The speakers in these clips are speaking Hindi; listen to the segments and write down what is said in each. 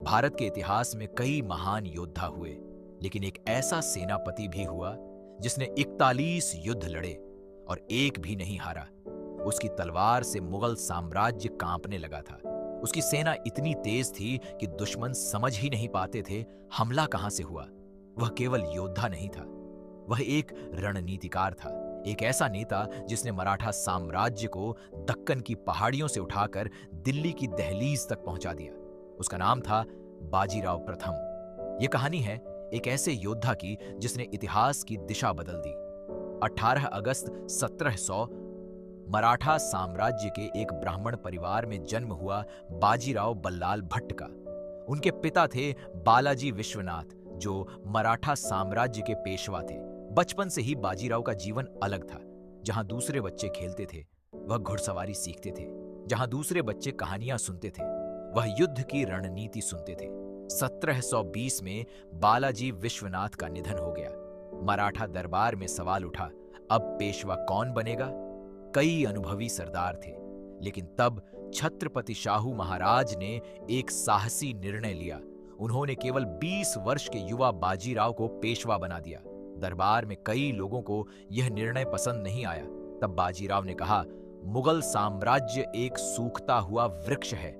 भारत के इतिहास में कई महान योद्धा हुए, लेकिन एक ऐसा सेनापति भी हुआ जिसने 41 युद्ध लड़े और एक भी नहीं हारा। उसकी तलवार से मुगल साम्राज्य कांपने लगा था। उसकी सेना इतनी तेज थी कि दुश्मन समझ ही नहीं पाते थे हमला कहां से हुआ। वह केवल योद्धा नहीं था, वह एक रणनीतिकार था, एक ऐसा नेता जिसने मराठा साम्राज्य को दक्कन की पहाड़ियों से उठाकर दिल्ली की दहलीज तक पहुंचा दिया। उसका नाम था बाजीराव प्रथम। यह कहानी है एक ऐसे योद्धा की जिसने इतिहास की दिशा बदल दी। 18 अगस्त 1700 मराठा साम्राज्य के एक ब्राह्मण परिवार में जन्म हुआ बाजीराव बल्लाल भट्ट का। उनके पिता थे बालाजी विश्वनाथ, जो मराठा साम्राज्य के पेशवा थे। बचपन से ही बाजीराव का जीवन अलग था। जहां दूसरे बच्चे खेलते थे, वह घुड़सवारी सीखते थे। जहां दूसरे बच्चे कहानियां सुनते थे, वह युद्ध की रणनीति सुनते थे। 1720 में बालाजी विश्वनाथ का निधन हो गया। मराठा दरबार में सवाल उठा, अब पेशवा कौन बनेगा? कई अनुभवी सरदार थे, लेकिन तब छत्रपति शाहू महाराज ने एक साहसी निर्णय लिया। उन्होंने केवल 20 वर्ष के युवा बाजीराव को पेशवा बना दिया। दरबार में कई लोगों को यह निर्णय पसंद नहीं आया। तब बाजीराव ने कहा, मुगल साम्राज्य एक सूखता हुआ वृक्ष है,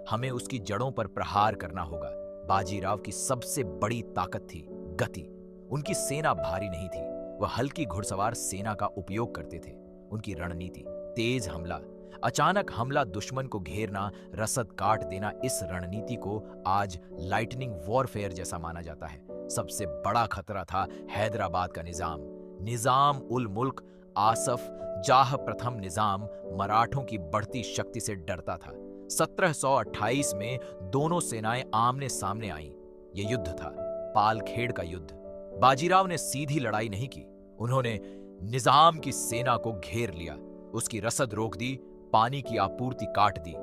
हमें उसकी जड़ों पर प्रहार करना होगा। बाजीराव की सबसे बड़ी ताकत थी गति। उनकी सेना भारी नहीं थी, वह हल्की घुड़सवार सेना का उपयोग करते थे। उनकी रणनीति तेज हमला, अचानक हमला, दुश्मन को घेरना, रसद काट देना, इस रणनीति को आज लाइटनिंग वॉरफेयर जैसा माना जाता है। सबसे बड़ा खतरा था हैदराबाद का निजाम उल मुल्क आसफ जाह प्रथम निजाम मराठों की बढ़ती शक्ति से डरता था। 1728 में दोनों सेनाएं आमने सामने आईं। यह युद्ध था पालखेड़ का युद्ध। बाजीराव ने सीधी लड़ाई नहीं की, उन्होंने निजाम की सेना को घेर लिया, उसकी रसद रोक दी, पानी की आपूर्ति काट दी।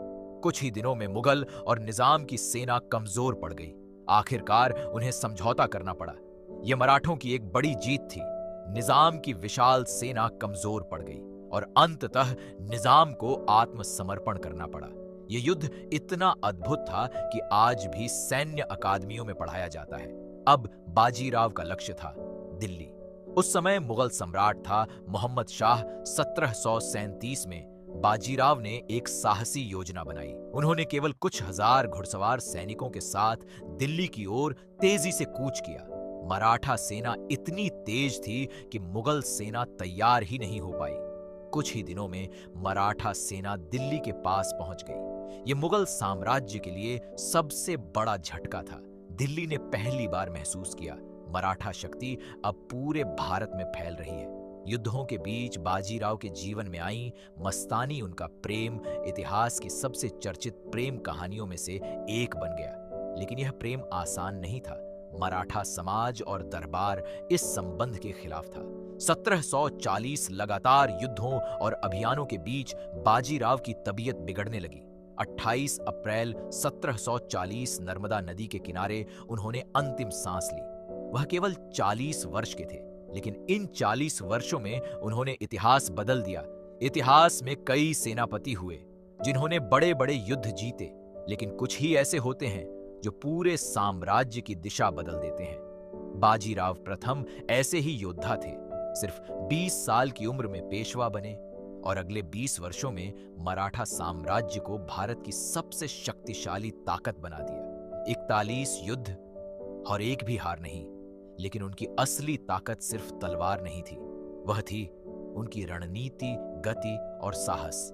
कुछ ही दिनों में मुगल और निजाम की सेना कमजोर पड़ गई। आखिरकार उन्हें समझौता करना पड़ा। यह मराठों की एक बड़ी जीत थी। निजाम की विशाल सेना कमजोर पड़ गई और अंततः निजाम को आत्मसमर्पण करना पड़ा। यह युद्ध इतना अद्भुत था कि आज भी सैन्य अकादमियों में पढ़ाया जाता है। अब बाजीराव का लक्ष्य था दिल्ली। उस समय मुगल सम्राट था मोहम्मद शाह। 1737 में बाजीराव ने एक साहसी योजना बनाई। उन्होंने केवल कुछ हजार घुड़सवार सैनिकों के साथ दिल्ली की ओर तेजी से कूच किया। मराठा सेना इतनी तेज थी कि मुगल सेना तैयार ही नहीं हो पाई। कुछ ही दिनों में मराठा सेना दिल्ली के पास पहुंच गई। यह मुगल साम्राज्य के लिए सबसे बड़ा झटका था। दिल्ली ने पहली बार महसूस किया, मराठा शक्ति अब पूरे भारत में फैल रही है। युद्धों के बीच बाजीराव के जीवन में आई मस्तानी, उनका प्रेम, इतिहास की सबसे चर्चित प्रेम कहानियों में से एक बन गया। लेकिन यह प्रेम आसान नहीं था। मराठा समाज और दरबार इस संबंध के खिलाफ था। 1740 लगातार युद्धों और अभियानों के बीच बाजीराव की तबीयत बिगड़ने लगी। 28 अप्रैल 1740 नर्मदा नदी के किनारे उन्होंने अंतिम सांस ली। वह केवल 40 वर्ष के थे, लेकिन इन 40 वर्षों में उन्होंने इतिहास बदल दिया। इतिहास में कई सेनापति हुए जिन्होंने बड़े बड़े युद्ध जीते, लेकिन कुछ ही ऐसे होते हैं जो पूरे साम्राज्य की दिशा बदल देते हैं। बाजीराव प्रथम ऐसे ही योद्धा थे। सिर्फ 20 साल की उम्र में पेशवा बने और अगले 20 वर्षों में मराठा साम्राज्य को भारत की सबसे शक्तिशाली ताकत बना दिया। 41 युद्ध और एक भी हार नहीं। लेकिन उनकी असली ताकत सिर्फ तलवार नहीं थी, वह थी उनकी रणनीति, गति और साहस।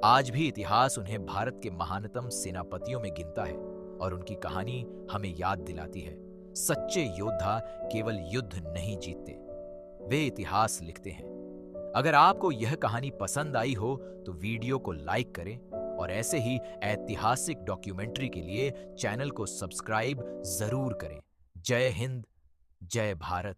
आज भी इतिहास उन्हें भारत के महानतम सेनापतियों में गिनता है और उनकी कहानी हमें याद दिलाती है, सच्चे योद्धा केवल युद्ध नहीं जीतते, वे इतिहास लिखते हैं। अगर आपको यह कहानी पसंद आई हो तो वीडियो को लाइक करें और ऐसे ही ऐतिहासिक डॉक्यूमेंट्री के लिए चैनल को सब्सक्राइब जरूर करें। जय हिंद, जय भारत।